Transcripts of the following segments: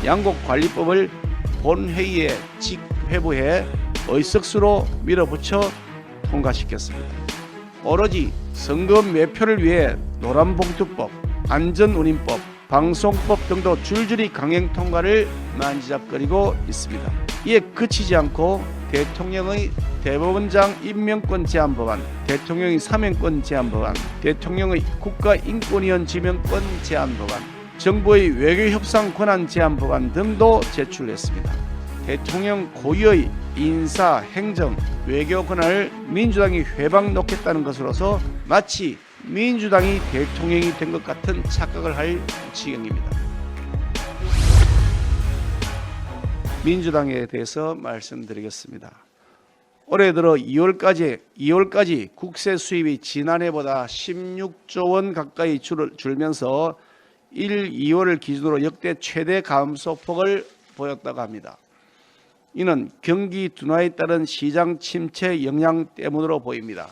양곡관리법을 본회의에 직회부해 의석수로 밀어붙여 통과시켰습니다. 오로지 선거 매표를 위해 노란봉투법, 안전운임법, 방송법 등도 줄줄이 강행 통과를 만지작거리고 있습니다. 이에 그치지 않고 대통령의 대법원장 임명권 제한 법안, 대통령의 사면권 제한 법안, 대통령의 국가인권위원 지명권 제한 법안, 정부의 외교협상 권한 제한 법안 등도 제출했습니다. 대통령 고유의 인사, 행정, 외교 권한을 민주당이 회방 놓겠다는 것으로서 마치 민주당이 대통령이 된 것 같은 착각을 할 지경입니다. 민주당에 대해서 말씀드리겠습니다. 올해 들어 2월까지 국세 수입이 지난해보다 16조 원 가까이 줄면서 1, 2월을 기준으로 역대 최대 감소폭을 보였다고 합니다. 이는 경기 둔화에 따른 시장 침체 영향 때문으로 보입니다.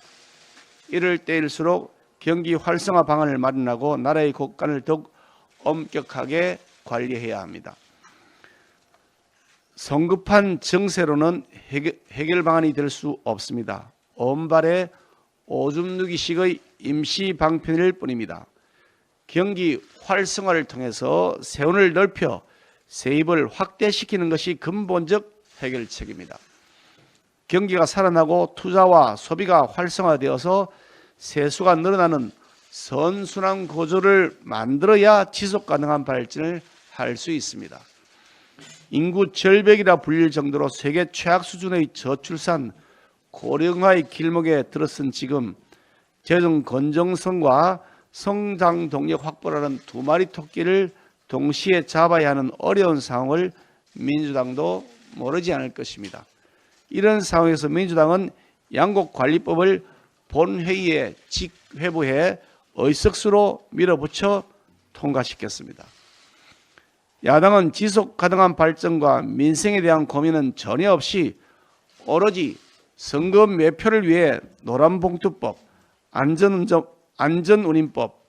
이럴 때일수록 경기 활성화 방안을 마련하고 나라의 곳간을 더욱 엄격하게 관리해야 합니다. 성급한 정세로는 해결 방안이 될 수 없습니다. 온발의 오줌 누기식의 임시 방편일 뿐입니다. 경기 활성화를 통해서 세원을 넓혀 세입을 확대시키는 것이 근본적 해결책입니다. 경기가 살아나고 투자와 소비가 활성화되어서 세수가 늘어나는 선순환 구조를 만들어야 지속가능한 발전을 할 수 있습니다. 인구 절벽이라 불릴 정도로 세계 최악 수준의 저출산, 고령화의 길목에 들어선 지금 재정 건전성과 성장 동력 확보라는 두 마리 토끼를 동시에 잡아야 하는 어려운 상황을 민주당도 모르지 않을 것입니다. 이런 상황에서 민주당은 양곡관리법을 본회의에 직회부해 의석수로 밀어붙여 통과시켰습니다. 야당은 지속가능한 발전과 민생에 대한 고민은 전혀 없이 오로지 선거 매표를 위해 노란봉투법, 안전운임법,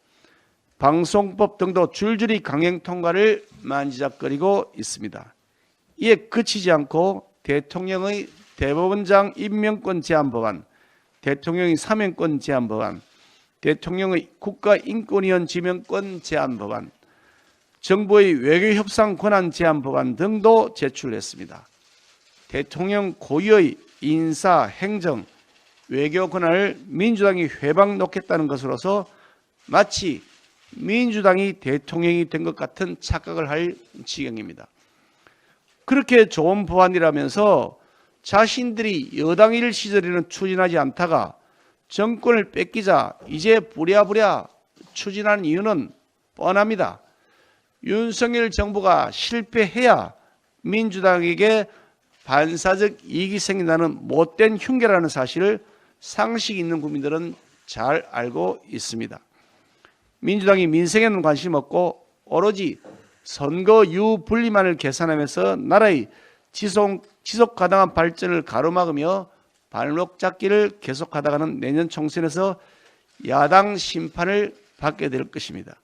방송법 등도 줄줄이 강행 통과를 만지작거리고 있습니다. 이에 그치지 않고 대통령의 대법원장 임명권 제한 법안, 대통령의 사면권 제한 법안, 대통령의 국가인권위원 지명권 제한 법안, 정부의 외교협상 권한 제한 법안 등도 제출했습니다. 대통령 고유의 인사, 행정, 외교 권한을 민주당이 회방 놓겠다는 것으로서 마치 민주당이 대통령이 된 것 같은 착각을 할 지경입니다. 그렇게 좋은 법안이라면서 자신들이 여당일 시절에는 추진하지 않다가 정권을 뺏기자 이제 부랴부랴 추진한 이유는 뻔합니다. 윤석열 정부가 실패해야 민주당에게 반사적 이익이 생긴다는 못된 흉계라는 사실을 상식 있는 국민들은 잘 알고 있습니다. 민주당이 민생에는 관심 없고 오로지 선거 이후 분리만을 계산하면서 나라의 지속 가능한 발전을 가로막으며 발목 잡기를 계속하다가는 내년 총선에서 야당 심판을 받게 될 것입니다.